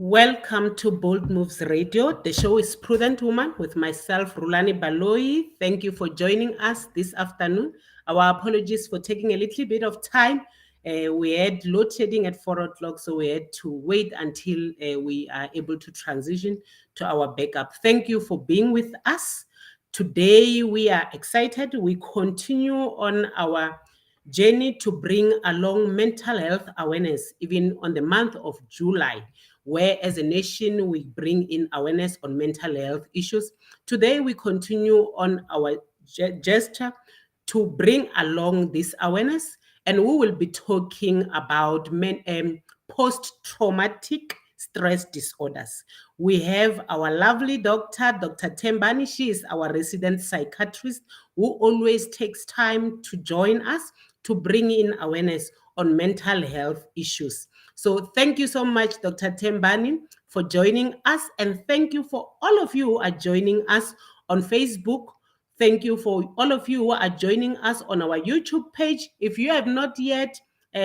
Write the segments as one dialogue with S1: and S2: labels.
S1: Welcome to Bold Moves Radio. The show is Prudent Woman with myself, Rulani Baloi. Thank you for joining us this afternoon. Our apologies for taking a little bit of time. We had load shedding at 4 o'clock, so we had to wait until we are able to transition to our backup. Thank you for being with us. Today, we are excited. We continue on our journey to bring along mental health awareness, even on the month of July, where as a nation we bring in awareness on mental health issues. Today we continue on our gesture to bring along this awareness, and we will be talking about post-traumatic stress disorders. We have our lovely doctor, Dr. Tembani. She is our resident psychiatrist who always takes time to join us to bring in awareness on mental health issues. So thank you so much, Dr. Tembani, for joining us. And thank you for all of you who are joining us on Facebook. Thank you for all of you who are joining us on our YouTube page. If you have not yet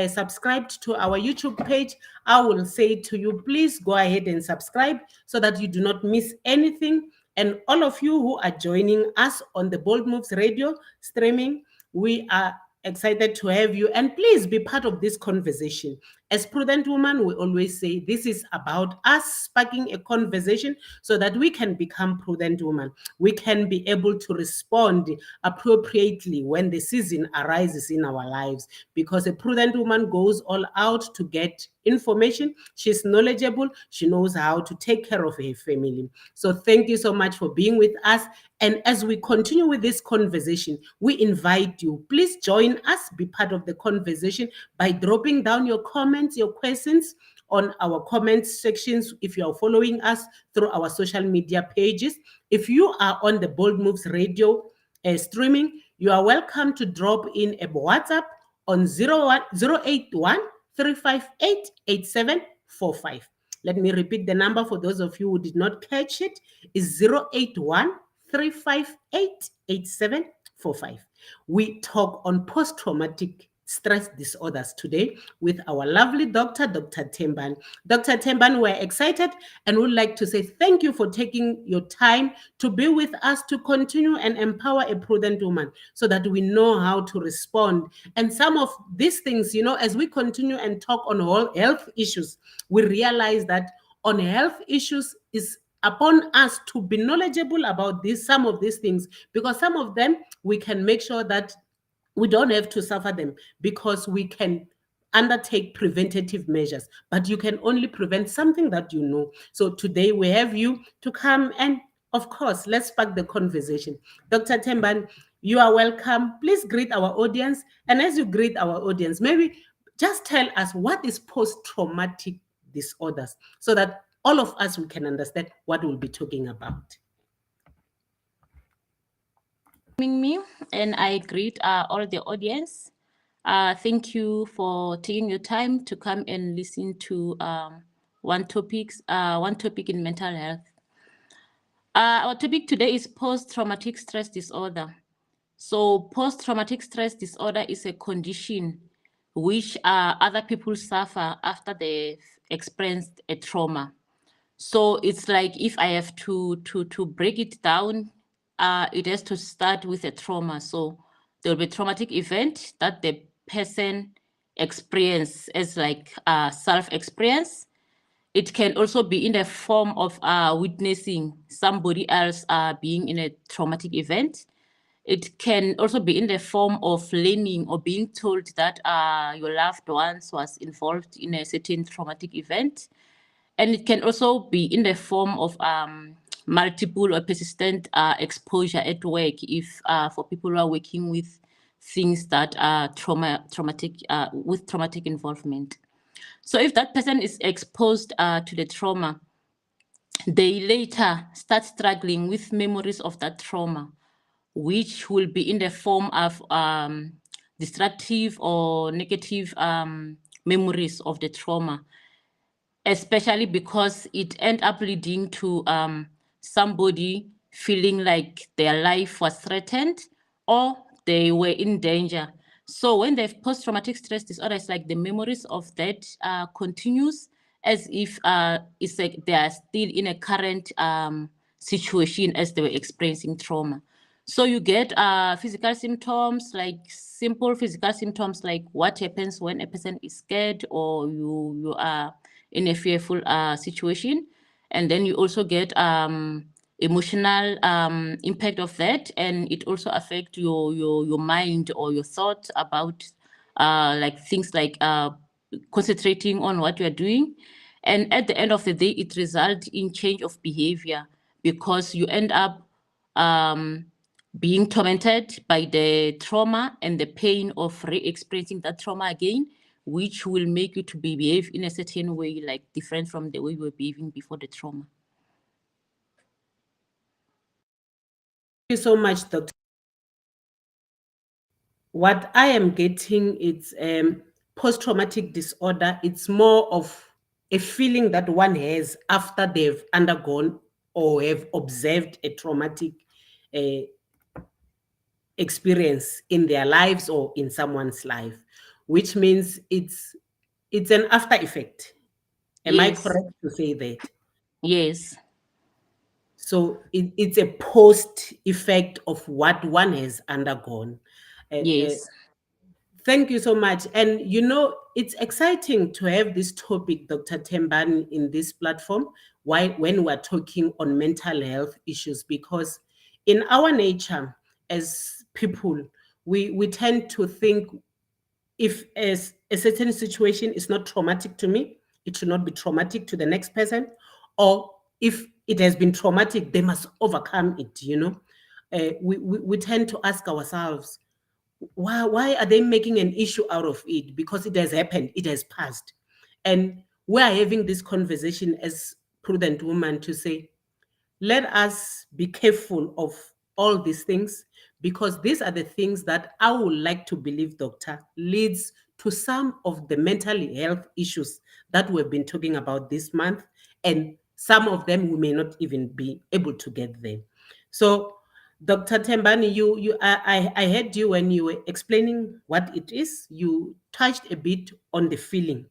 S1: subscribed to our YouTube page, I will say to you, please go ahead and subscribe so that you do not miss anything. And all of you who are joining us on the Bold Moves Radio streaming, we are excited to have you, and please be part of this conversation. As Prudent Woman, we always say this is about us sparking a conversation so that we can become prudent women. We can be able to respond appropriately when the season arises in our lives, because a prudent woman goes all out to get information. She's knowledgeable. She knows how to take care of her family. So thank you so much for being with us. And as we continue with this conversation, we invite you, please join us, be part of the conversation by dropping down your comments, your questions on our comments sections if you are following us through our social media pages. If you are on the Bold Moves Radio streaming, you are welcome to drop in a WhatsApp on 081 358 8745. Let me repeat the number for those of you who did not catch it. Is 081 358 8745. We talk on post-traumatic stress disorders today with our lovely doctor, Dr. Tembani. Dr. Tembani, we're excited and would like to say thank you for taking your time to be with us to continue and empower a prudent woman so that we know how to respond. And some of these things, as we continue and talk on all health issues, we realize that on health issues is upon us to be knowledgeable about some of these things, because some of them we can make sure that we don't have to suffer them, because we can undertake preventative measures, but you can only prevent something that you know. So today we have you to come and, of course, let's spark the conversation. Dr. Tembani, you are welcome. Please greet our audience. And as you greet our audience, maybe just tell us what is post-traumatic disorders so that all of us, we can understand what we'll be talking about.
S2: Me, and I greet all the audience. Thank you for taking your time to come and listen to one topic in mental health. Our topic today is post-traumatic stress disorder. So post-traumatic stress disorder is a condition which other people suffer after they've experienced a trauma. So it's like, if I have to break it down, it has to start with a trauma. So there will be a traumatic event that the person experience as like self-experience. It can also be in the form of witnessing somebody else being in a traumatic event. It can also be in the form of learning or being told that your loved ones was involved in a certain traumatic event. And it can also be in the form of multiple or persistent exposure at work, if for people who are working with things that are traumatic with traumatic involvement. So if that person is exposed to the trauma, they later start struggling with memories of that trauma, which will be in the form of destructive or negative memories of the trauma, especially because it end up leading to somebody feeling like their life was threatened or they were in danger. So when they have post-traumatic stress disorder, it's like the memories of that continues as if it's like they are still in a current situation as they were experiencing trauma. So you get physical symptoms, like simple physical symptoms, like what happens when a person is scared or you are in a fearful situation. And then you also get emotional impact of that, and it also affect your mind or your thoughts about like things like concentrating on what you are doing. And at the end of the day, it results in change of behavior because you end up um, being tormented by the trauma and the pain of re-experiencing that trauma again, which will make you to behave in a certain way, like different from the way you were behaving before the trauma.
S1: Thank you so much, Dr. What I am getting, it's post-traumatic disorder. It's more of a feeling that one has after they've undergone or have observed a traumatic uh, experience in their lives or in someone's life, which means it's an after effect. Am I
S2: Yes,
S1: correct to say that?
S2: yes,
S1: So it's a post effect of what one has undergone.
S2: yes.
S1: Thank you so much. And it's exciting to have this topic, Dr. Temban, in this platform. Why, when we're talking on mental health issues, because in our nature as people, we tend to think if as a certain situation is not traumatic to me, it should not be traumatic to the next person, or if it has been traumatic, they must overcome it. We tend to ask ourselves, why are they making an issue out of it? Because it has happened, it has passed. And we are having this conversation as prudent woman to say, let us be careful of all these things, because these are the things that I would like to believe, doctor, leads to some of the mental health issues that we've been talking about this month, and some of them we may not even be able to get there. So Dr. Tembani, I heard you when you were explaining what it is. You touched a bit on the feeling,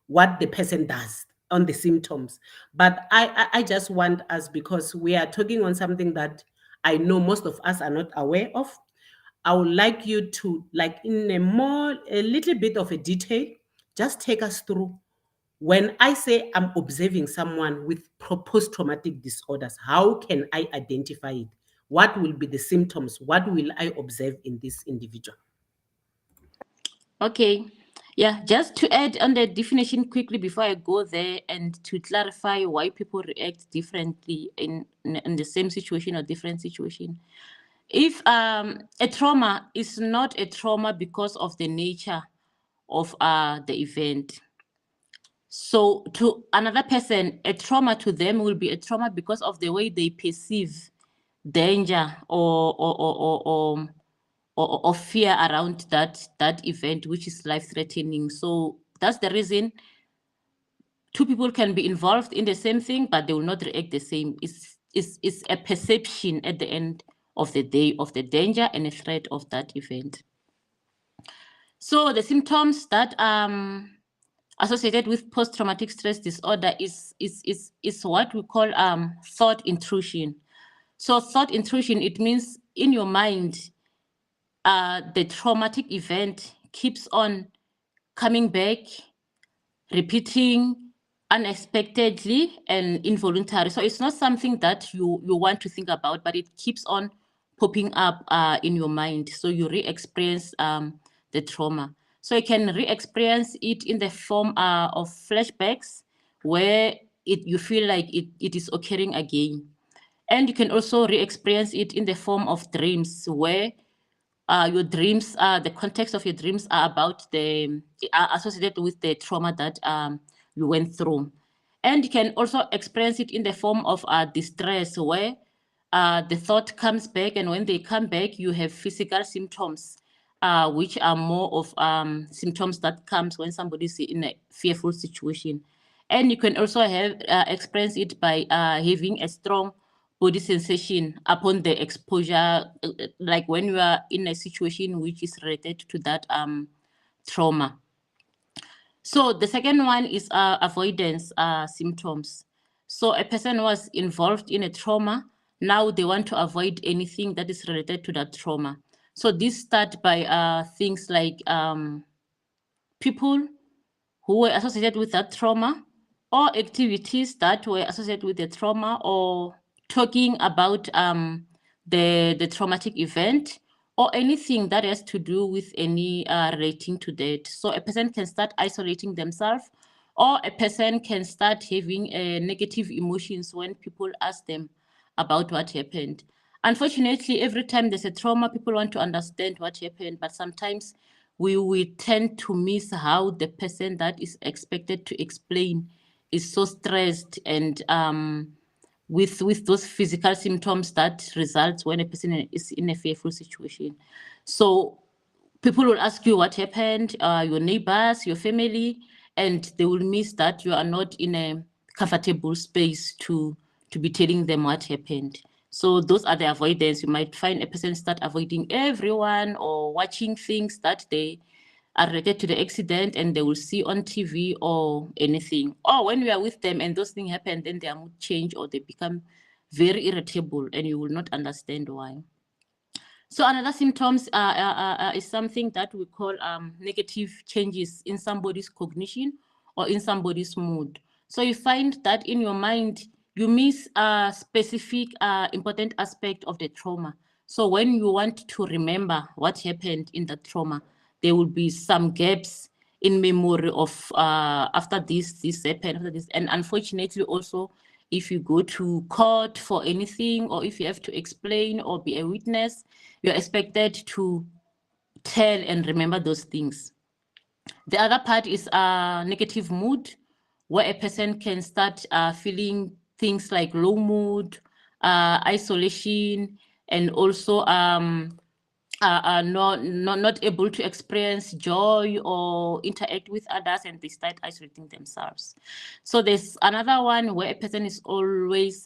S1: what the person does, on the symptoms. But I just want us, because we are talking on something that I know most of us are not aware of. I would like you to, like, in a little bit of a detail, just take us through, when I say I'm observing someone with post traumatic disorders, how can I identify it? What will be the symptoms? What will I observe in this individual?
S2: Okay. Yeah, just to add on the definition quickly before I go there, and to clarify why people react differently in the same situation or different situation. If a trauma is not a trauma because of the nature of the event. So to another person, a trauma to them will be a trauma because of the way they perceive danger or fear around that event, which is life threatening. So that's the reason two people can be involved in the same thing, but they will not react the same. It's a perception at the end of the day of the danger and a threat of that event. So the symptoms that associated with post-traumatic stress disorder is what we call thought intrusion. So thought intrusion, it means in your mind, the traumatic event keeps on coming back, repeating unexpectedly and involuntary. So it's not something that you want to think about, but it keeps on popping up in your mind. So you re-experience the trauma. So you can re-experience it in the form of flashbacks, where you feel like it is occurring again. And you can also re-experience it in the form of dreams, where your dreams, the context of your dreams are about are associated with the trauma that you went through. And you can also experience it in the form of distress, where the thought comes back, and when they come back, you have physical symptoms, which are more of symptoms that comes when somebody's in a fearful situation. And you can also have experience it by having a strong body sensation upon the exposure, like when you are in a situation which is related to that trauma. So the second one is avoidance symptoms. So a person was involved in a trauma. Now they want to avoid anything that is related to that trauma. So this start by things like people who were associated with that trauma, or activities that were associated with the trauma, or talking about the traumatic event, or anything that has to do with any relating to that. So a person can start isolating themselves, or a person can start having negative emotions when people ask them about what happened. Unfortunately, every time there's a trauma, people want to understand what happened, but sometimes we tend to miss how the person that is expected to explain is so stressed, and with those physical symptoms that results when a person is in a fearful situation. So people will ask you what happened, your neighbors, your family, and they will miss that you are not in a comfortable space to be telling them what happened. So those are the avoidance. You might find a person start avoiding everyone, or watching things that they are related to the accident and they will see on TV or anything. Or when you are with them and those things happen, then their mood change, or they become very irritable, and you will not understand why. So another symptoms is something that we call negative changes in somebody's cognition or in somebody's mood. So you find that in your mind, you miss a specific important aspect of the trauma. So when you want to remember what happened in the trauma, there will be some gaps in memory of after this happened, after this. And unfortunately also, if you go to court for anything, or if you have to explain or be a witness, you're expected to tell and remember those things. The other part is negative mood, where a person can start feeling things like low mood, isolation, and also not able to experience joy or interact with others, and they start isolating themselves. So there's another one where a person is always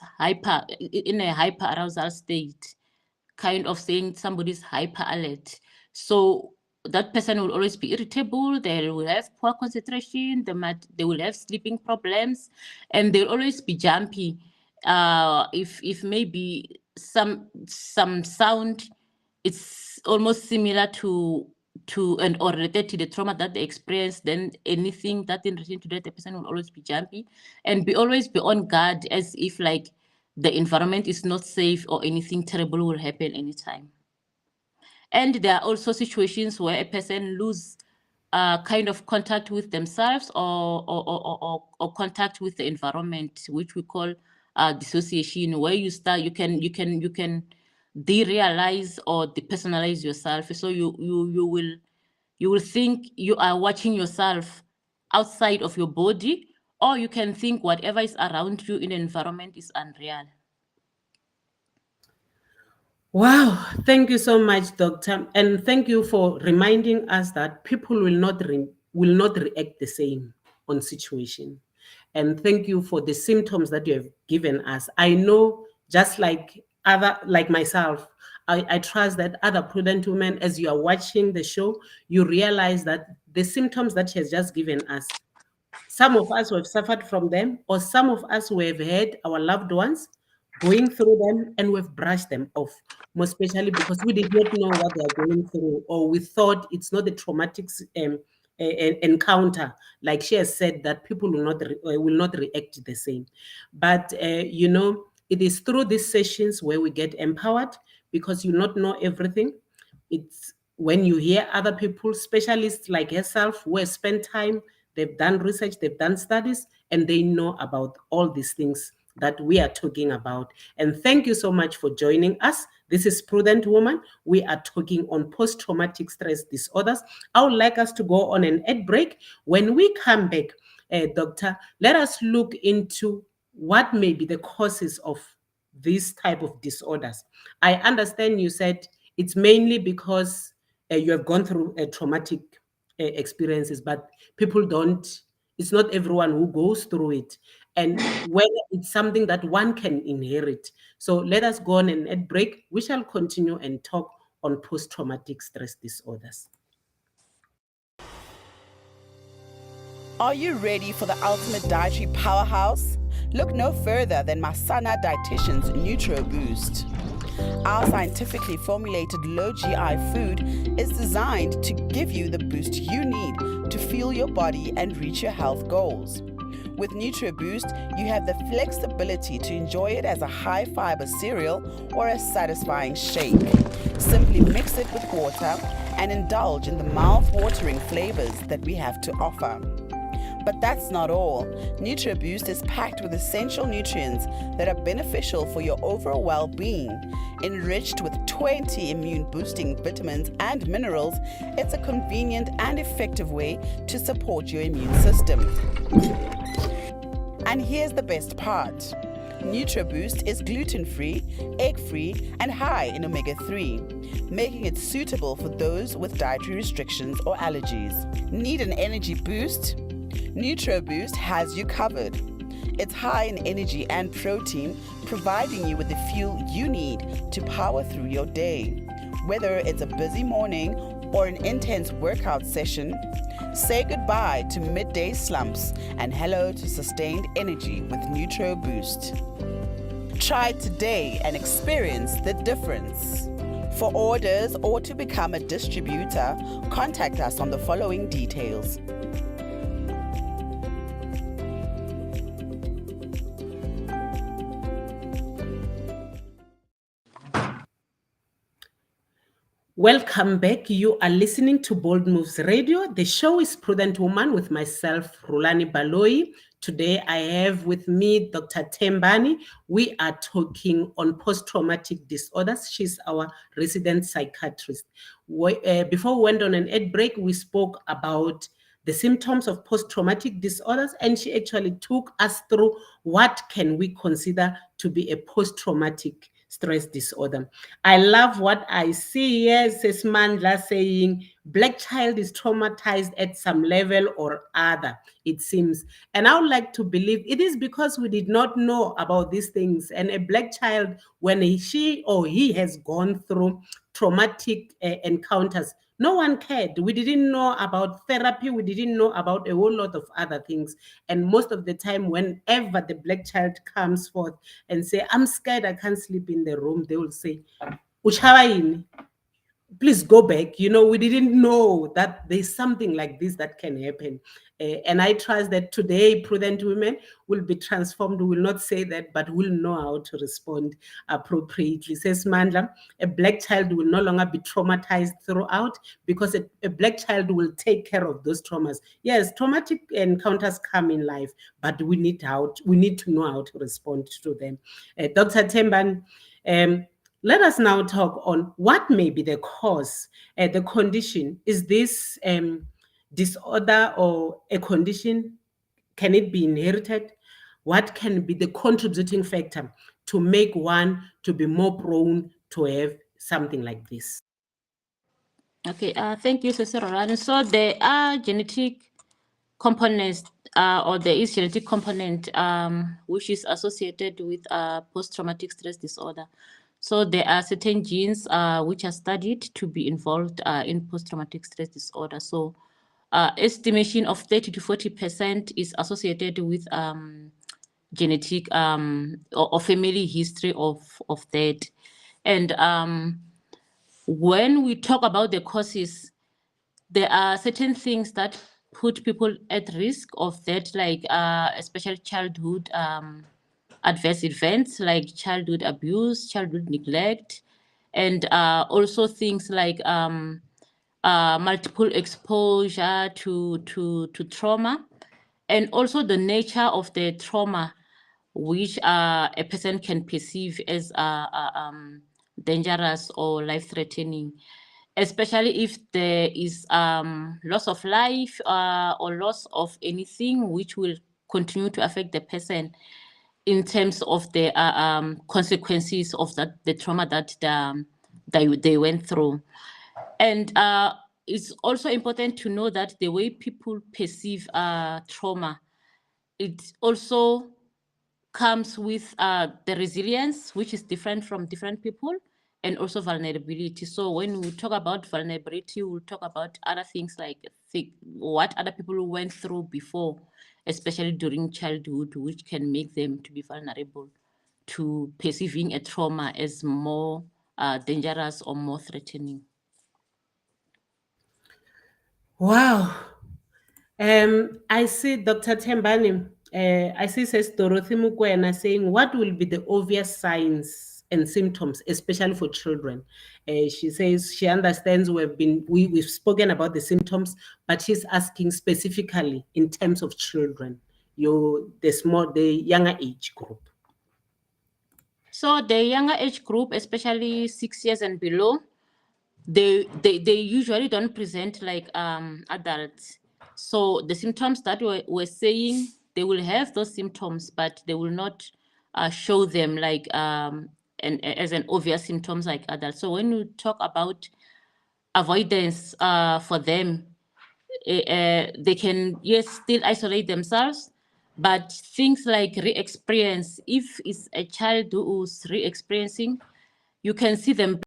S2: in a hyper arousal state, kind of saying somebody's hyper alert. So that person will always be irritable, they will have poor concentration, they will have sleeping problems, and they'll always be jumpy. If maybe some sound, it's almost similar to and or related to the trauma that they experienced, then anything that in relation to that, the person will always be jumpy and always be on guard, as if like the environment is not safe or anything terrible will happen anytime. And there are also situations where a person lose kind of contact with themselves, or contact with the environment, which we call dissociation, where you can derealize or depersonalize yourself. So you will think you are watching yourself outside of your body, or you can think whatever is around you in the environment is unreal.
S1: Wow, thank you so much, Doctor, and thank you for reminding us that people will not react the same on situation. And thank you for the symptoms that you have given us. I know, just like myself, I trust that other prudent women, as you are watching the show, you realize that the symptoms that she has just given us, some of us who have suffered from them, or some of us who have had our loved ones going through them and we've brushed them off, most especially because we did not know what they are going through, or we thought it's not a traumatic encounter. Like she has said, that people will not react the same. But it is through these sessions where we get empowered, because you not know everything. It's when you hear other people, specialists like yourself, who have spent time, they've done research, they've done studies, and they know about all these things that we are talking about. And thank you so much for joining us. This is Prudent Woman. We are talking on post-traumatic stress disorders. I would like us to go on an ad break. When we come back, doctor, let us look into what may be the causes of these type of disorders. I understand you said it's mainly because you have gone through a traumatic experiences, but people don't, it's not everyone who goes through it, and whether it's something that one can inherit. So let us go on an ad break. We shall continue and talk on post-traumatic stress disorders.
S3: Are you ready for the ultimate dietary powerhouse? Look no further than Masana Dietitian's Nutro Boost. Our scientifically formulated low GI food is designed to give you the boost you need to fuel your body and reach your health goals. With NutriBoost, you have the flexibility to enjoy it as a high-fiber cereal or a satisfying shake. Simply mix it with water and indulge in the mouth-watering flavors that we have to offer. But that's not all. NutriBoost is packed with essential nutrients that are beneficial for your overall well-being. Enriched with 20 immune-boosting vitamins and minerals, it's a convenient and effective way to support your immune system. And here's the best part. NutriBoost is gluten-free, egg-free, and high in omega-3, making it suitable for those with dietary restrictions or allergies. Need an energy boost? NutriBoost has you covered. It's high in energy and protein, providing you with the fuel you need to power through your day. Whether it's a busy morning or an intense workout session, say goodbye to midday slumps and hello to sustained energy with NutriBoost. Try it today and experience the difference. For orders or to become a distributor, contact us on the following details.
S1: Welcome back. You are listening to Bold Moves Radio. The show is Prudent Woman with myself, Rulani Baloi. Today I have with me Dr. Tembani. We are talking on post-traumatic disorders. She's our resident psychiatrist. Before we went on an ad break, we spoke about the symptoms of post-traumatic disorders, and she actually took us through what can we consider to be a post-traumatic stress disorder. I love what I see here, says Mandla, saying black child is traumatized at some level or other, it seems. And I would like to believe it is because we did not know about these things. And a black child, when she or he has gone through traumatic encounters, no one cared. We didn't know about therapy. We didn't know about a whole lot of other things. And most of the time, whenever the black child comes forth and say, I'm scared, I can't sleep in the room, they will say, "Uchawaini, please go back." We didn't know that there's something like this that can happen. And I trust that today, Prudent Women will be transformed. We will not say that, but will know how to respond appropriately. Says Mandla, a black child will no longer be traumatized throughout because a black child will take care of those traumas. Yes, traumatic encounters come in life, but we need to know how to respond to them. Dr. Temban, let us now talk on what may be the cause, the condition. Is this disorder or a condition? Can it be inherited? What can be the contributing factor to make one to be more prone to have something like this?
S2: Okay, thank you, Sister Rorani. So there are genetic components, or there is genetic component which is associated with post-traumatic stress disorder. So there are certain genes which are studied to be involved in post-traumatic stress disorder. So estimation of 30 to 40% is associated with genetic or family history of that. And when we talk about the causes, there are certain things that put people at risk of that, like especially childhood adverse events like childhood abuse, childhood neglect, and also things like multiple exposure to trauma, and also the nature of the trauma. which a person can perceive as dangerous or life-threatening, especially if there is loss of life or loss of anything which will continue to affect the person in terms of the consequences of the trauma that they went through. And it's also important to know that the way people perceive trauma, it also comes with the resilience, which is different from different people, and also vulnerability. So when we talk about vulnerability, we'll talk about other things like what other people went through before, especially during childhood, which can make them to be vulnerable to perceiving a trauma as more dangerous or more threatening.
S1: Wow. I see Dr. Tembani. I see says Dorothy Mukwena saying, what will be the obvious signs and symptoms, especially for children? She says she understands we've spoken about the symptoms, but she's asking specifically in terms of children, the younger age group.
S2: So the younger age group, especially 6 years and below, they usually don't present like adults. So the symptoms that we're saying, they will have those symptoms, but they will not show them like as an obvious symptoms like adults. So when we talk about avoidance for them, they can, yes, still isolate themselves, but things like re-experience, if it's a child who's re-experiencing, you can see them.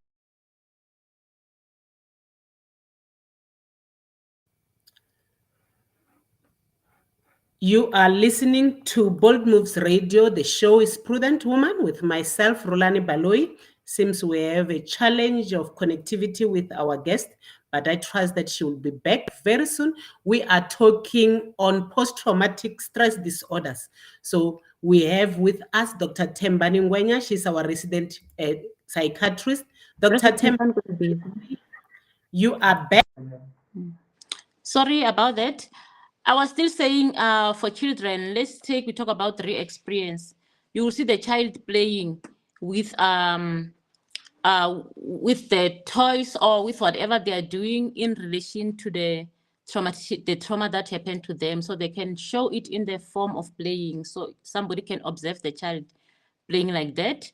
S1: You are listening to Bold Moves Radio. The show is Prudent Woman with myself, Rulani Baloi. Seems we have a challenge of connectivity with our guest, but I trust that she will be back very soon. We are talking on post-traumatic stress disorders. So we have with us Dr. Tembani Ngwenya. She's our resident psychiatrist. Dr. Tembani, you are back.
S2: Sorry about that. I was still saying for children, we talk about re-experience. You will see the child playing with the toys or with whatever they are doing in relation to the trauma that happened to them. So they can show it in the form of playing. So somebody can observe the child playing like that.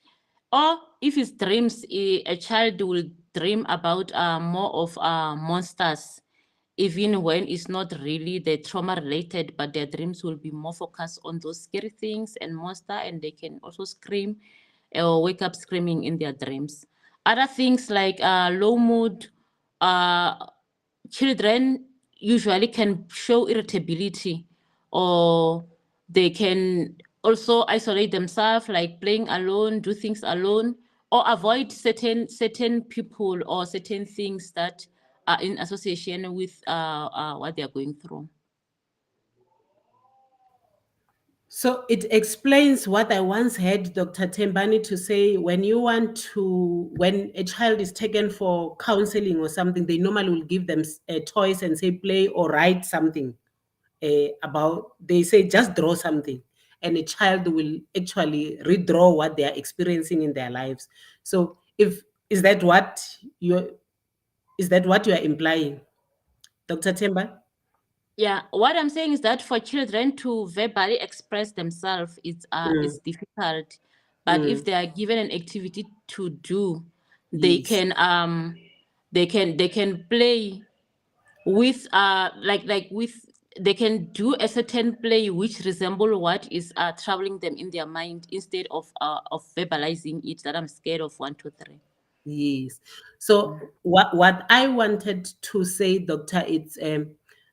S2: Or if it's dreams, a child will dream about more of monsters, even when it's not really the trauma related, but their dreams will be more focused on those scary things and monster, and they can also scream or wake up screaming in their dreams. Other things like low mood, children usually can show irritability, or they can also isolate themselves, like playing alone, do things alone, or avoid certain people or certain things that are in association with what they are going through.
S1: So it explains what I once heard Dr. Tembani to say, when a child is taken for counseling or something, they normally will give them toys and say, play or write something they say, just draw something. And a child will actually redraw what they are experiencing in their lives. So is that what you are implying, Dr. Temba?
S2: Yeah, what I'm saying is that for children to verbally express themselves is
S1: Mm,
S2: difficult, but if
S1: mm,
S2: they are given an activity to do, they
S1: yes.
S2: can play with with they can do a certain play which resemble what is troubling them in their mind, instead of verbalizing it that I'm scared of 1, 2, 3.
S1: Yes. So what I wanted to say, doctor, it's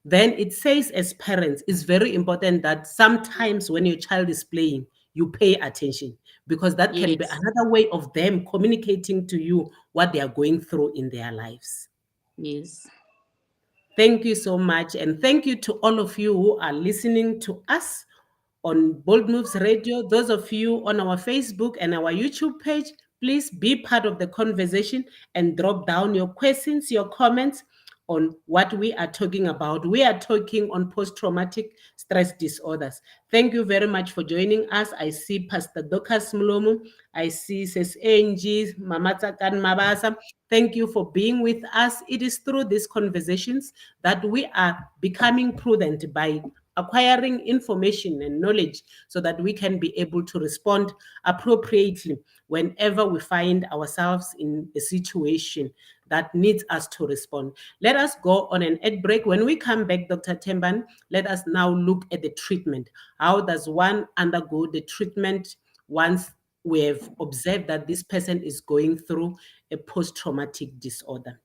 S1: then it says, as parents, it's very important that sometimes when your child is playing, you pay attention, because that can be
S2: Yes,
S1: another way of them communicating to you what they are going through in their lives.
S2: yes.
S1: Thank you so much. And thank you to all of you who are listening to us on Bold Moves Radio. Those of you on our Facebook and our YouTube page, please be part of the conversation and drop down your questions, your comments on what we are talking about. We are talking on post-traumatic stress disorders. Thank you very much for joining us. I see Pastor Dokas Mlomo. I see Sis Angie, Mamatsakan Mabasa. Thank you for being with us. It is through these conversations that we are becoming prudent by acquiring information and knowledge so that we can be able to respond appropriately whenever we find ourselves in a situation that needs us to respond. Let us go on an ad break. When we come back, Dr. Temban, let us now look at the treatment. How does one undergo the treatment once we have observed that this person is going through a post-traumatic disorder?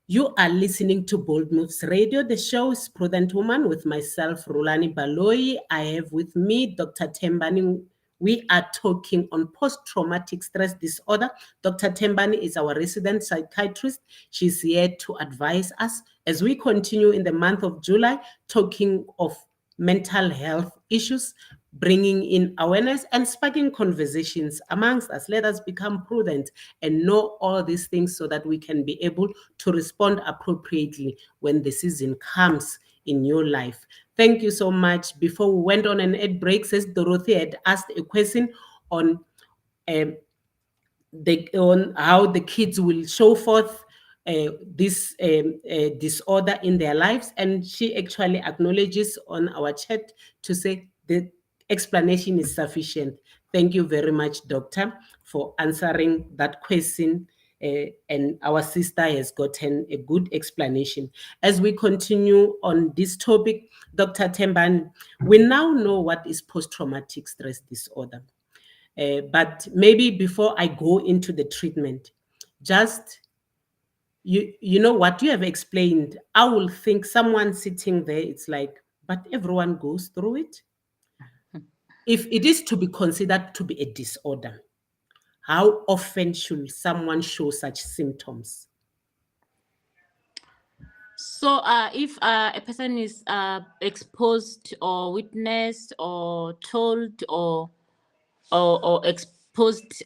S1: You are listening to Bold Moves Radio. The show is Prudent Woman with myself, Rulani Baloyi. I have with me Dr. Tembani. We are talking on post-traumatic stress disorder. Dr. Tembani is our resident psychiatrist. She's here to advise us as we continue in the month of July talking of mental health issues, bringing in awareness and sparking conversations amongst us. Let us become prudent and know all these things so that we can be able to respond appropriately when the season comes in your life. Thank you so much. Before we went on an ad break, says Dorothy had asked a question on on how the kids will show forth this disorder in their lives, and she actually acknowledges on our chat to say the explanation is sufficient. Thank you very much, doctor, for answering that question. And our sister has gotten a good explanation. As we continue on this topic, Dr. Temban, we now know what is post-traumatic stress disorder. But maybe before I go into the treatment, just you know what you have explained, I will think someone sitting there, it's like, but everyone goes through it. If it is to be considered to be a disorder, how often should someone show such symptoms?
S2: So, if a person is exposed or witnessed or told or exposed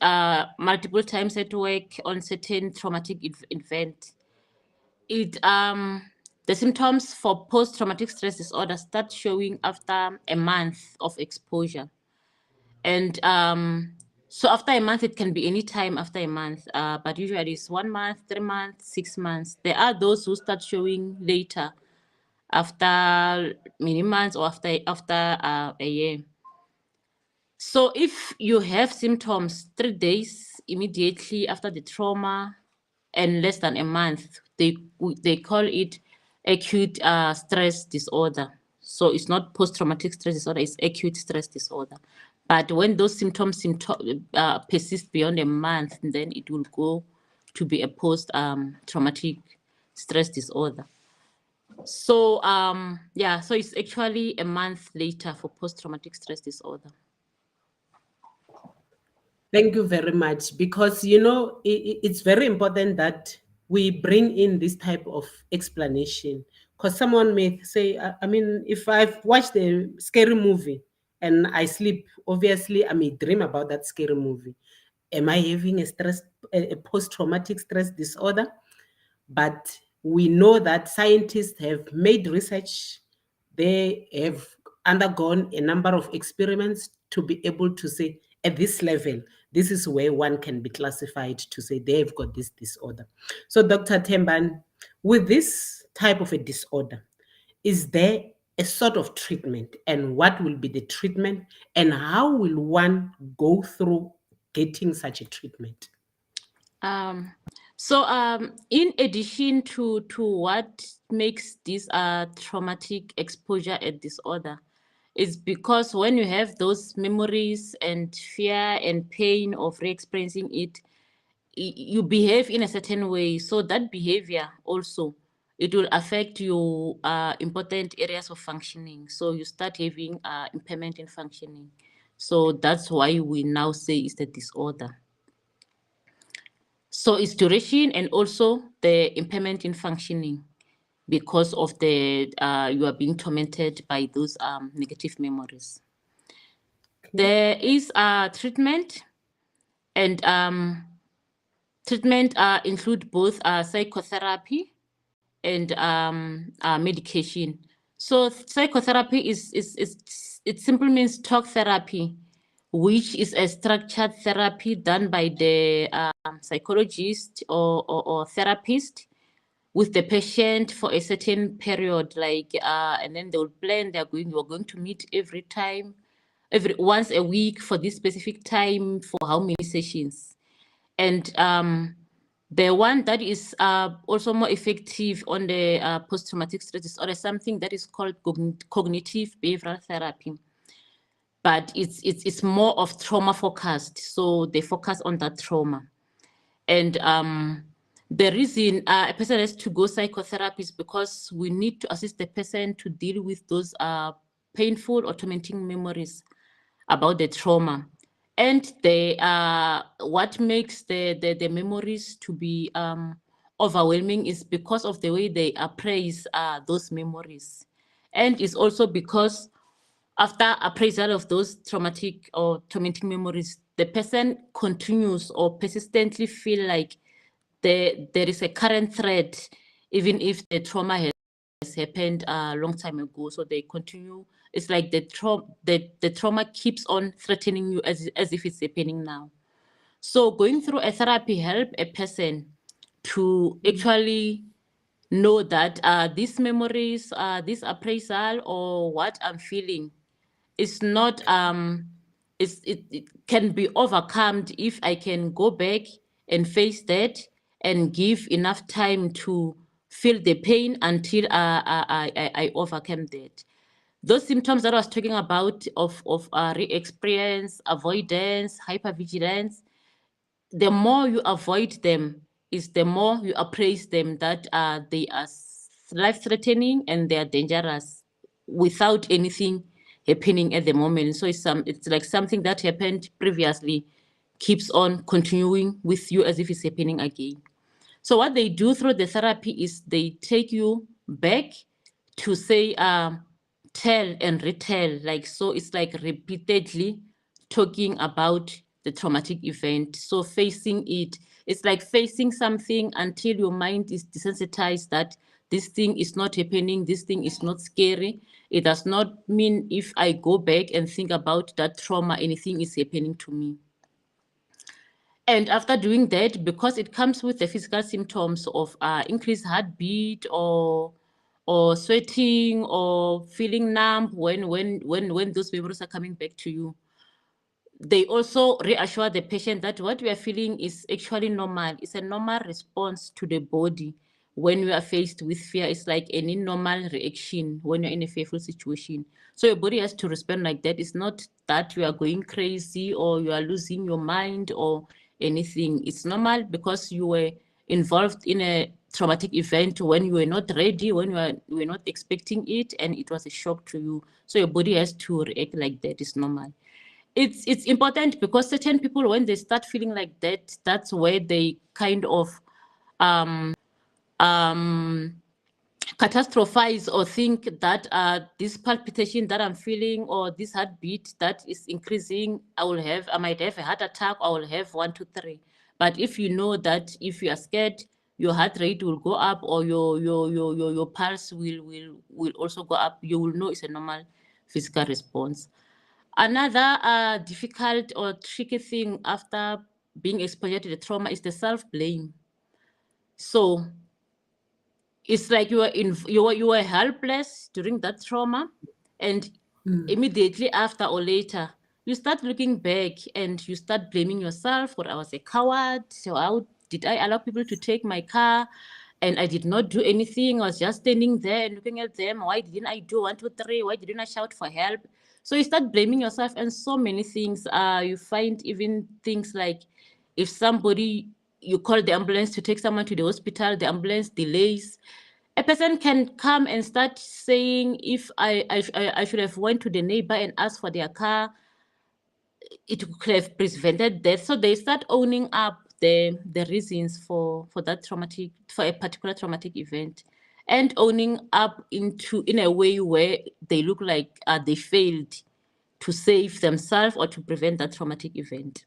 S2: multiple times at work on certain traumatic event, the symptoms for post-traumatic stress disorder start showing after a month of exposure. And so after a month, it can be any time after a month, but usually it's 1 month, 3 months, 6 months. There are those who start showing later, after many months or after a year. So if you have symptoms 3 days immediately after the trauma and less than a month, they call it acute stress disorder. So it's not post-traumatic stress disorder, it's acute stress disorder. But when those symptoms persist beyond a month, then it will go to be a post-traumatic stress disorder. So so it's actually a month later for post-traumatic stress disorder.
S1: Thank you very much, because you know it's very important that we bring in this type of explanation, because someone may say, I mean, if I've watched a scary movie and I sleep, obviously I may dream about that scary movie. Am I having a post-traumatic stress disorder? But we know that scientists have made research. They have undergone a number of experiments to be able to say, at this level, this is where one can be classified to say they've got this disorder. So, Dr. Temban, with this type of a disorder, is there a sort of treatment, and what will be the treatment, and how will one go through getting such a treatment?
S2: In addition to what makes this traumatic exposure a disorder, is because when you have those memories and fear and pain of re-experiencing it, you behave in a certain way. So that behavior also, it will affect your important areas of functioning. So you start having impairment in functioning. So that's why we now say it's a disorder. So it's duration and also the impairment in functioning because of the you are being tormented by those negative memories. There is treatment, and treatment include both psychotherapy and medication. So psychotherapy is it simply means talk therapy, which is a structured therapy done by the psychologist or therapist with the patient for a certain period, like and then they will plan. You're going to meet every time, every once a week for this specific time for how many sessions. And the one that is also more effective on the post-traumatic stress disorder is something that is called cognitive behavioral therapy. But it's more of trauma focused. So they focus on that trauma. And the reason a person has to go psychotherapy is because we need to assist the person to deal with those painful or tormenting memories about the trauma. And what makes the memories to be overwhelming is because of the way they appraise those memories. And it's also because after appraisal of those traumatic or tormenting memories, the person continues or persistently feel like there is a current threat, even if the trauma has happened a long time ago. So they continue. It's like the trauma keeps on threatening you as if it's happening now. So going through a therapy help a person to actually know that these memories, this appraisal or what I'm feeling is not it can be overcome if I can go back and face that and give enough time to feel the pain until I overcome that. Those symptoms that I was talking about of re-experience, avoidance, hypervigilance, the more you avoid them is the more you appraise them that they are life-threatening and they are dangerous without anything happening at the moment. So it's like something that happened previously keeps on continuing with you as if it's happening again. So what they do through the therapy is they take you back to say tell and retell, like, so it's like repeatedly talking about the traumatic event. So facing it, it's like facing something until your mind is desensitized that this thing is not happening, this thing is not scary. It does not mean if I go back and think about that trauma, anything is happening to me. And after doing that, because it comes with the physical symptoms of increased heartbeat or sweating or feeling numb when those memories are coming back to you, they also reassure the patient that what we are feeling is actually normal. It's a normal response to the body when we are faced with fear. It's like any normal reaction when you're in a fearful situation. So your body has to respond like that. It's not that you are going crazy or you are losing your mind or anything. It's normal because you were involved in a traumatic event when you were not ready, when you were not expecting it, and it was a shock to you. So your body has to react like that. It's normal. It's important because certain people, when they start feeling like that, that's where they kind of catastrophize or think that this palpitation that I'm feeling or this heartbeat that is increasing, I might have a heart attack, I will have 1, 2, 3. But if you know that if you are scared, your heart rate will go up or your pulse will also go up, you will know it's a normal physical response. Another difficult or tricky thing after being exposed to the trauma is the self-blame. So it's like you were helpless during that trauma, and immediately after or later you start looking back and you start blaming yourself. Or I was a coward. So how did I allow people to take my car? And I did not do anything. I was just standing there and looking at them. Why didn't I do 1, 2, 3? Why didn't I shout for help? So you start blaming yourself and so many things. You find even things like if somebody, you call the ambulance to take someone to the hospital, the ambulance delays. A person can come and start saying, if I should have went to the neighbor and asked for their car, it could have prevented death. So they start owning up the reasons for that traumatic, for a particular traumatic event, and owning up in a way where they look like they failed to save themselves or to prevent that traumatic event.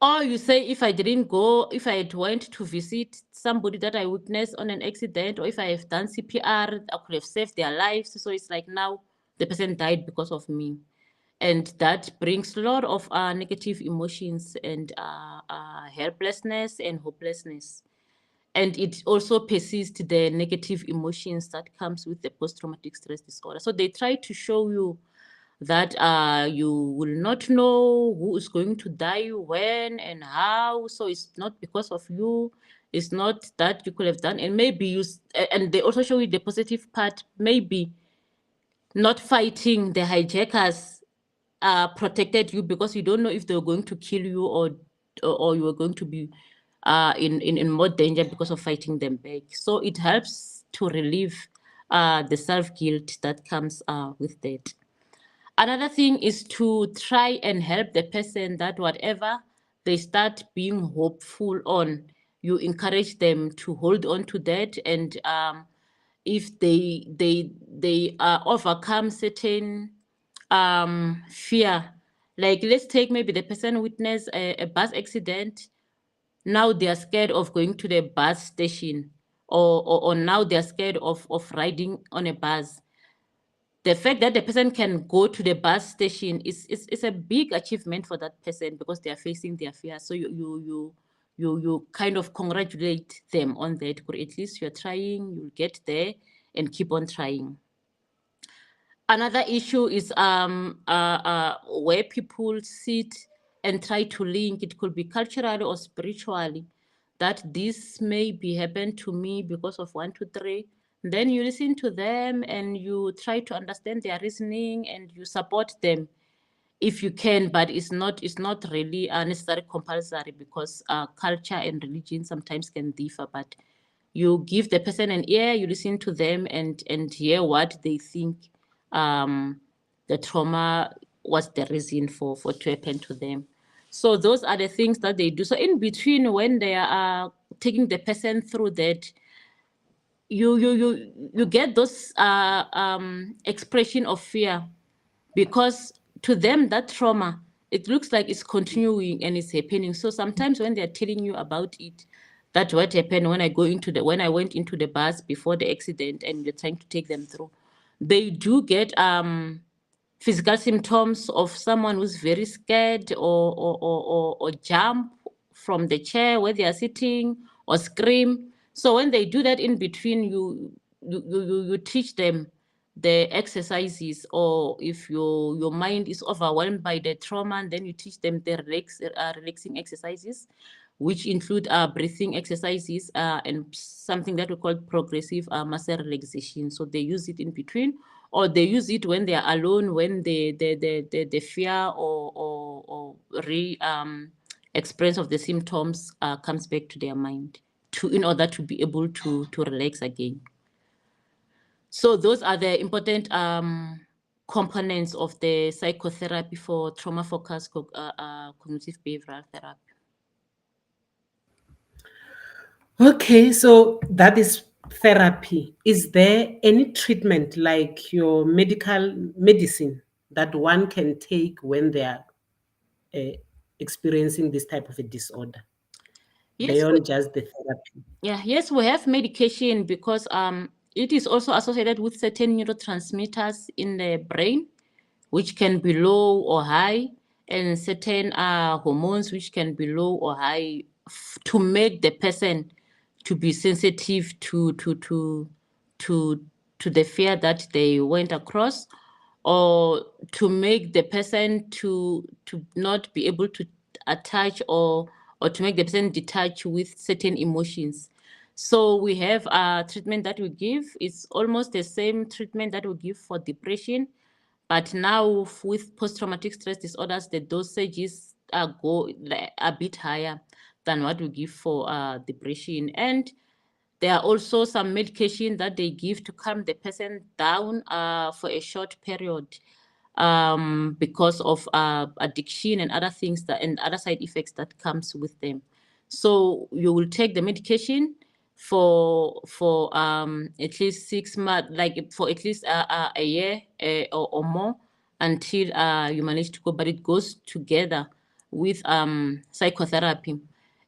S2: Or you say, if I didn't go, if I had went to visit somebody that I witnessed on an accident, or if I have done CPR, I could have saved their lives. So it's like now the person died because of me. And that brings a lot of negative emotions and helplessness and hopelessness. And it also persists the negative emotions that comes with the post-traumatic stress disorder. So they try to show you that you will not know who is going to die when and how. So it's not because of you. It's not that you could have done. And maybe and they also show you the positive part, maybe not fighting the hijackers protected you, because you don't know if they were going to kill you or you were going to be in more danger because of fighting them back. So it helps to relieve the self-guilt that comes with that. Another thing is to try and help the person that whatever they start being hopeful on, you encourage them to hold on to that. And if they overcome certain fear, like let's take maybe the person witnessed a bus accident. Now they are scared of going to the bus station, or now they are scared of riding on a bus. The fact that the person can go to the bus station is a big achievement for that person, because they are facing their fear. So you kind of congratulate them on that, or at least you're trying, you'll get there, and keep on trying. Another issue is where people sit and try to link. It could be culturally or spiritually, that this may be happened to me because of 1, 2, 3. Then you listen to them and you try to understand their reasoning and you support them if you can, but it's not really necessary compulsory, because culture and religion sometimes can differ. But you give the person an ear, you listen to them and hear what they think the trauma was the reason for to happen to them. So those are the things that they do. So in between, when they are taking the person through that, you get those expression of fear, because to them that trauma, it looks like it's continuing and it's happening. So sometimes when they're telling you about it, that what happened when I went into the bus before the accident, and you're trying to take them through, they do get physical symptoms of someone who's very scared, or jump from the chair where they are sitting, or scream. So when they do that in between, you teach them the exercises, or if your mind is overwhelmed by the trauma, and then you teach them the relaxing exercises, which include breathing exercises and something that we call progressive muscle relaxation. So they use it in between, or they use it when they are alone, when the fear or experience of the symptoms comes back to their mind, in order to be able to relax again. So those are the important components of the psychotherapy for trauma-focused cognitive behavioral therapy.
S1: Okay, so that is therapy. Is there any treatment like your medicine that one can take when they are experiencing this type of a disorder,
S2: Yes,
S1: beyond just the therapy?
S2: yes, we have medication, because it is also associated with certain neurotransmitters in the brain, which can be low or high, and certain hormones which can be low or high, to make the person to be sensitive to the fear that they went across, or to make the person to not be able to attach, or to make the person detach with certain emotions. So we have a treatment that we give. It's almost the same treatment that we give for depression, but now with post-traumatic stress disorders, the dosages go a bit higher than what we give for depression. And there are also some medication that they give to calm the person down for a short period, because of addiction and other things that and other side effects that comes with them. So you will take the medication for at least 6 months, like for at least a year, or more, until you manage to go. But it goes together with psychotherapy.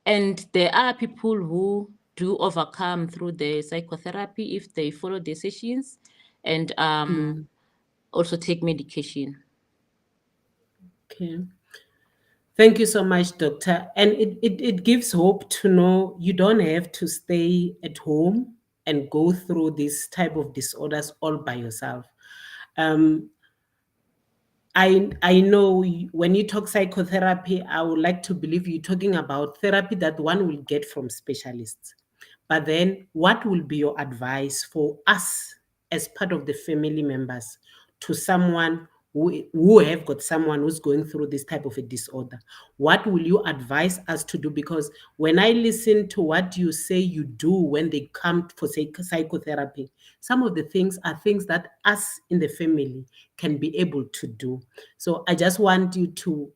S2: And there are people who do overcome through the psychotherapy if they follow the sessions and also take medication.
S1: Okay. Thank you so much, doctor. And it gives hope to know you don't have to stay at home and go through this type of disorders all by yourself. Um, I know when you talk psychotherapy, I would like to believe you're talking about therapy that one will get from specialists. But then, what will be your advice for us as part of the family members to someone who have got someone who's going through this type of a disorder? What will you advise us to do? Because when I listen to what you say you do when they come for psychotherapy, some of the things are things that us in the family can be able to do. So I just want you to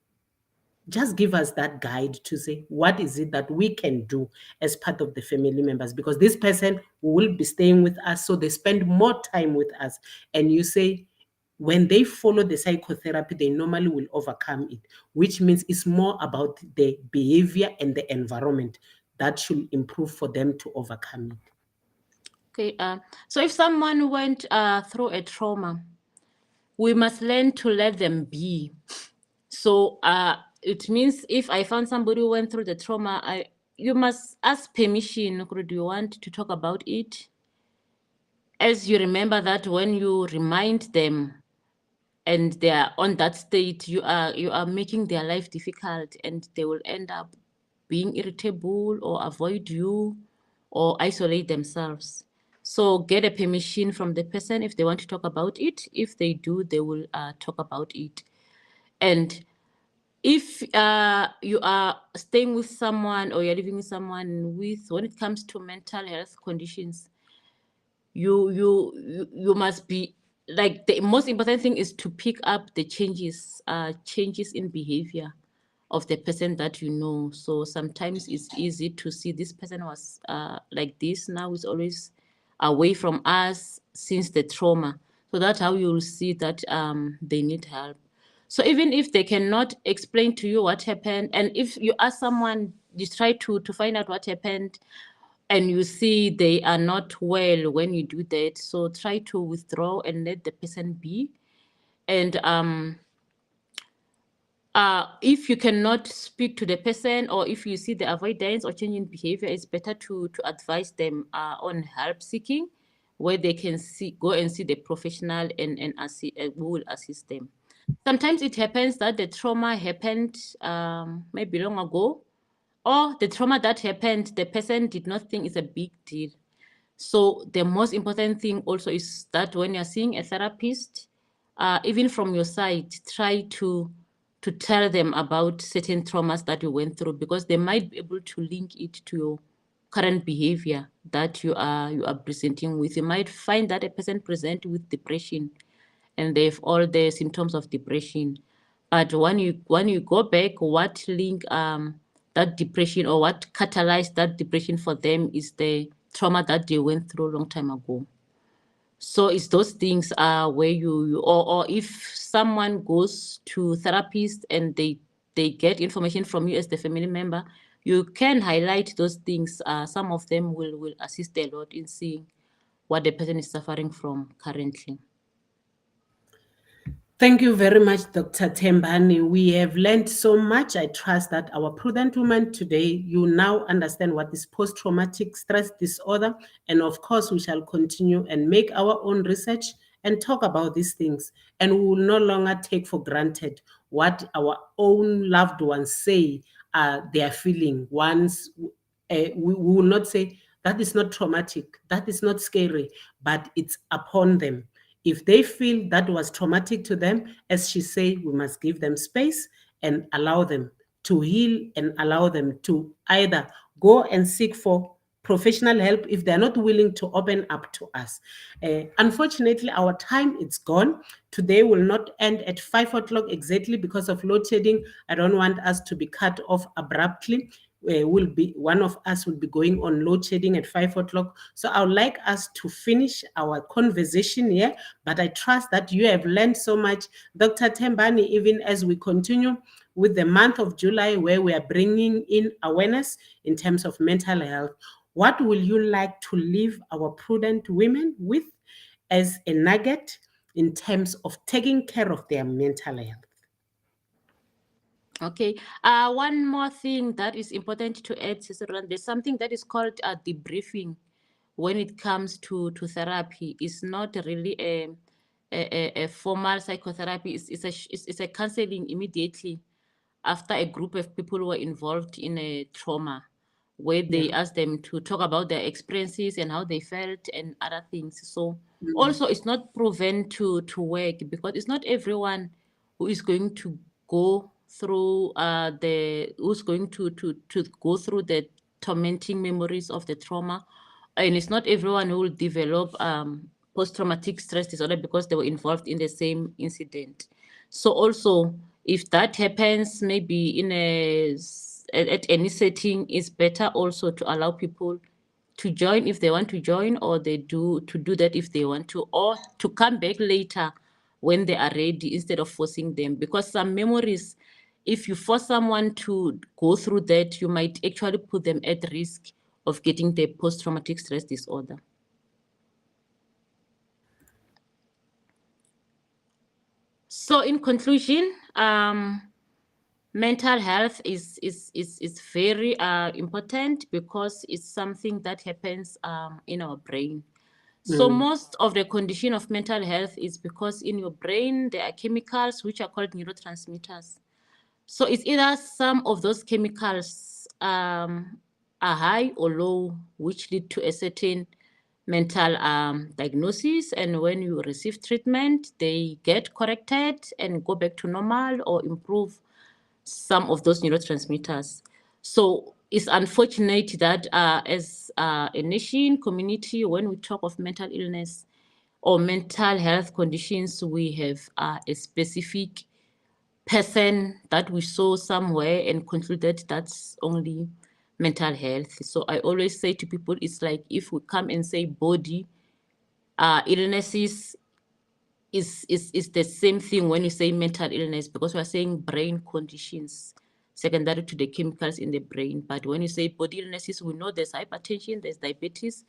S1: just give us that guide to say what is it that we can do as part of the family members, because this person will be staying with us, so they spend more time with us. And you say when they follow the psychotherapy they normally will overcome it, which means it's more about the behavior and the environment that should improve for them to overcome it.
S2: Okay. So if someone went through a trauma, we must learn to let them be. So it means if I found somebody who went through the trauma, you must ask permission. Do you want to talk about it? As you remember that when you remind them and they are on that state, you are making their life difficult, and they will end up being irritable or avoid you or isolate themselves. So get a permission from the person if they want to talk about it. If they do, they will talk about it. And if you are staying with someone or you're living with someone with, when it comes to mental health conditions, you must be like, the most important thing is to pick up the changes in behavior of the person that you know. So sometimes it's easy to see this person was like this, now is always away from us since the trauma. So that's how you'll see that they need help. So even if they cannot explain to you what happened, and if you ask someone, you try to find out what happened, and you see they are not well when you do that, so try to withdraw and let the person be. And if you cannot speak to the person, or if you see the avoidance or change in behavior, it's better to advise them on help seeking, where they can go and see the professional and who will assist them. Sometimes it happens that the trauma happened maybe long ago, or the trauma that happened, the person did not think it's a big deal. So the most important thing also is that when you're seeing a therapist, even from your side, try to tell them about certain traumas that you went through, because they might be able to link it to your current behavior that you are presenting with. You might find that a person present with depression and they have all the symptoms of depression. But when you go back, what link that depression, or what catalyzed that depression for them, is the trauma that they went through a long time ago. So it's those things where or if someone goes to therapist and they get information from you as the family member, you can highlight those things. Some of them will assist a lot in seeing what the person is suffering from currently.
S1: Thank you very much, Dr. Tembani. We have learned so much. I trust that our prudent woman today, you now understand what is post-traumatic stress disorder. And of course, we shall continue and make our own research and talk about these things. And we will no longer take for granted what our own loved ones say they are feeling. Once we will not say, that is not traumatic, that is not scary, but it's upon them. If they feel that was traumatic to them, as she said, we must give them space and allow them to heal, and allow them to either go and seek for professional help if they're not willing to open up to us. Unfortunately, our time is gone. Today will not end at 5 o'clock exactly because of load shedding. I don't want us to be cut off abruptly. Will be one of us will be going on load shedding at 5 o'clock. So I would like us to finish our conversation here, but I trust that you have learned so much. Dr. Tembani, even as we continue with the month of July, where we are bringing in awareness in terms of mental health, what will you like to leave our prudent women with as a nugget in terms of taking care of their mental health?
S2: Okay. One more thing that is important to add, Sister Roland, there's something that is called a debriefing when it comes to therapy. It's not really a formal psychotherapy. It's a counseling immediately after a group of people were involved in a trauma, where they
S1: Yeah.
S2: asked them to talk about their experiences and how they felt and other things. So
S1: Mm.
S2: also it's not proven to work, because it's not everyone who is going to go through who's going to go through the tormenting memories of the trauma, and it's not everyone who will develop post-traumatic stress disorder because they were involved in the same incident. So also, if that happens, maybe at any setting, it's better also to allow people to join if they want to join, or they do that if they want to, or to come back later when they are ready, instead of forcing them. Because some memories, if you force someone to go through that, you might actually put them at risk of getting the post-traumatic stress disorder. So in conclusion, mental health is very important, because it's something that happens in our brain. So most of the condition of mental health is because in your brain there are chemicals which are called neurotransmitters. So it's either some of those chemicals are high or low, which lead to a certain mental diagnosis. And when you receive treatment, they get corrected and go back to normal or improve some of those neurotransmitters. So it's unfortunate that as a nation, community, when we talk of mental illness or mental health conditions, we have a specific person that we saw somewhere and concluded that's only mental health. So I always say to people, it's like if we come and say body illnesses, is the same thing when you say mental illness, because we're saying brain conditions secondary to the chemicals in the brain. But when you say body illnesses, we know there's hypertension, there's diabetes,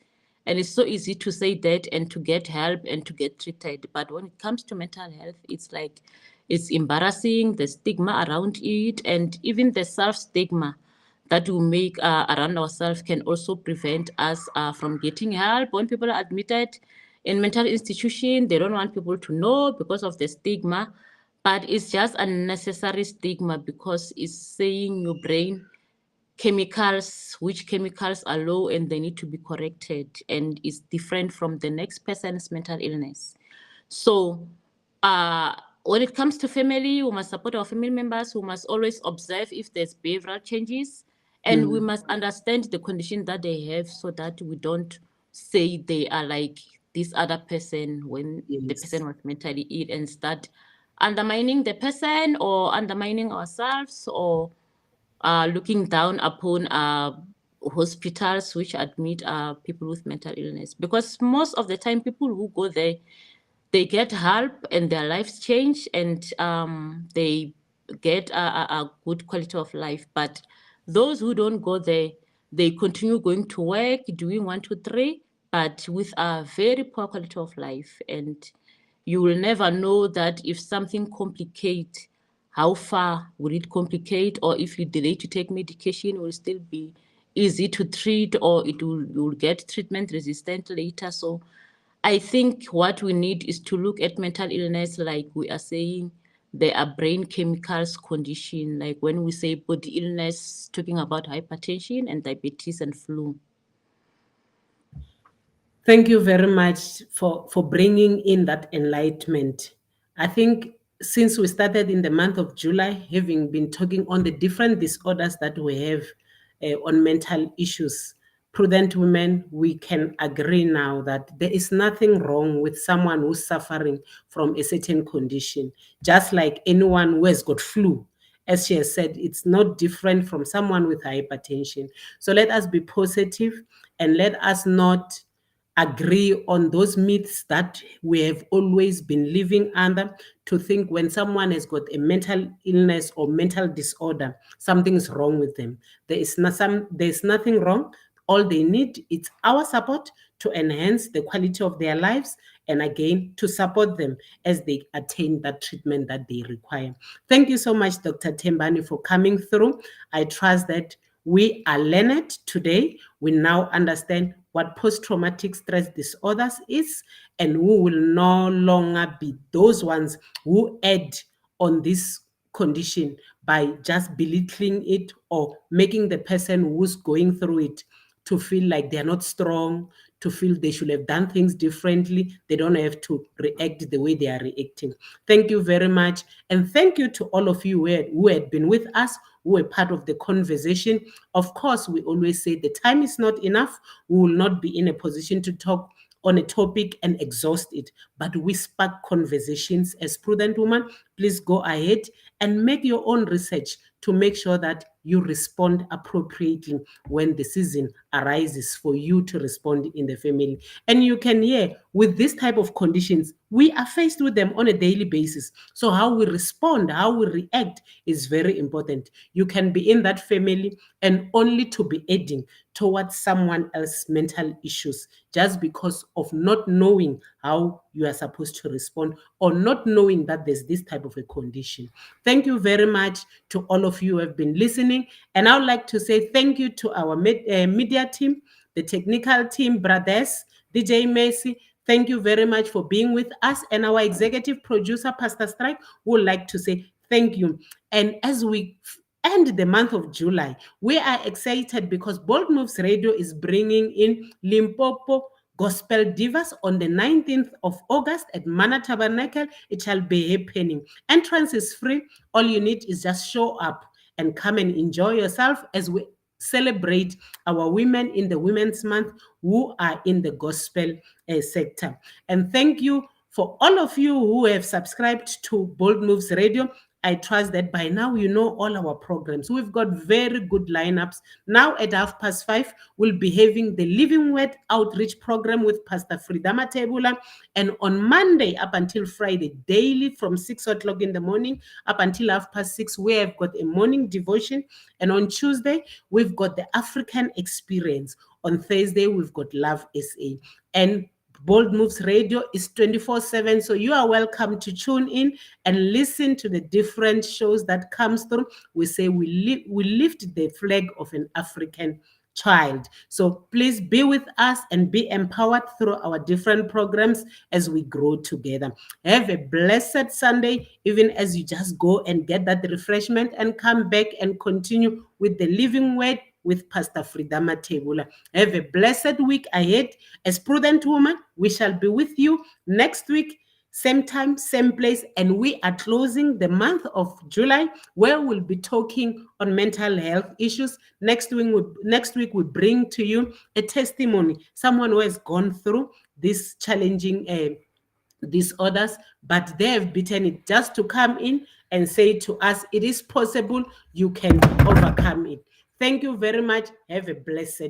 S2: and it's so easy to say that and to get help and to get treated. But when it comes to mental health, it's like it's embarrassing, the stigma around it, and even the self-stigma that we make around ourselves can also prevent us from getting help. When people are admitted in mental institution, they don't want people to know because of the stigma, but it's just unnecessary stigma, because it's saying your brain chemicals, which chemicals are low and they need to be corrected, and is different from the next person's mental illness. So when it comes to family, we must support our family members. We must always observe if there's behavioral changes, and we must understand the condition that they have, so that we don't say they are like this other person when the person was mentally ill, and start undermining the person or undermining ourselves, or looking down upon hospitals which admit people with mental illness. Because most of the time, people who go there, they get help and their lives change, and they get a good quality of life. But those who don't go there, they continue going to work, doing 1, 2, 3, but with a very poor quality of life. And you will never know that if something complicates, how far will it complicate, or if you delay to take medication, will still be easy to treat, or you'll get treatment resistant later. So I think what we need is to look at mental illness like we are saying there are brain chemicals condition, like when we say body illness, talking about hypertension and diabetes and flu.
S1: Thank you very much for bringing in that enlightenment. I think since we started in the month of July, having been talking on the different disorders that we have on mental issues, Prudent Women, we can agree now that there is nothing wrong with someone who's suffering from a certain condition, just like anyone who has got flu. As she has said, it's not different from someone with hypertension. So let us be positive and let us not agree on those myths that we have always been living under, to think when someone has got a mental illness or mental disorder, something's wrong with them. There's nothing wrong. All they need is our support to enhance the quality of their lives, and again to support them as they attain that treatment that they require. Thank you so much, Dr. Tembani, for coming through. I trust that we are learned today. We now understand what post-traumatic stress disorders is, and we will no longer be those ones who add on this condition by just belittling it or making the person who's going through it to feel like they're not strong, to feel they should have done things differently. They don't have to react the way they are reacting. Thank you very much. And thank you to all of you who had been with us, who were part of the conversation. Of course, we always say the time is not enough. We will not be in a position to talk on a topic and exhaust it, but we spark conversations as Prudent Woman. Please go ahead and make your own research to make sure that you respond appropriately when the season arises for you to respond in the family. And you can hear with this type of conditions, we are faced with them on a daily basis. So how we respond, how we react is very important. You can be in that family and only to be adding towards someone else's mental issues just because of not knowing how you are supposed to respond or not knowing that there's this type of a condition. Thank you very much to all of you who have been listening. And I would like to say thank you to our media team, the technical team, brothers, DJ Macy. Thank you very much for being with us. And our executive producer, Pastor Strike, would like to say thank you. And as we end the month of July, we are excited because Bold Moves Radio is bringing in Limpopo Gospel Divas on the 19th of August at Mana Tabernacle. It shall be happening. Entrance is free. All you need is just show up and come and enjoy yourself as we celebrate our women in the Women's Month who are in the gospel sector. And thank you for all of you who have subscribed to Bold Moves Radio. I trust that by now you know all our programs. We've got very good lineups. Now at 5:30, we'll be having the Living Word Outreach Program with Pastor Fridama Tebula. And on Monday up until Friday, daily from 6 o'clock in the morning up until 6:30, we have got a morning devotion. And on Tuesday, we've got the African Experience. On Thursday, we've got Love SA. And Bold Moves Radio is 24/7, so you are welcome to tune in and listen to the different shows that comes through. We say we lift the flag of an African child. So please be with us and be empowered through our different programs as we grow together. Have a blessed Sunday, even as you just go and get that refreshment and come back and continue with the Living Word with Pastor Fridama Tebula. Have a blessed week ahead. As Prudent Woman, we shall be with you next week, same time, same place, and we are closing the month of July, where we'll be talking on mental health issues. Next week we bring to you a testimony, someone who has gone through this challenging disorders, but they have beaten it, just to come in and say to us, it is possible, you can overcome it. Thank you very much. Have a blessed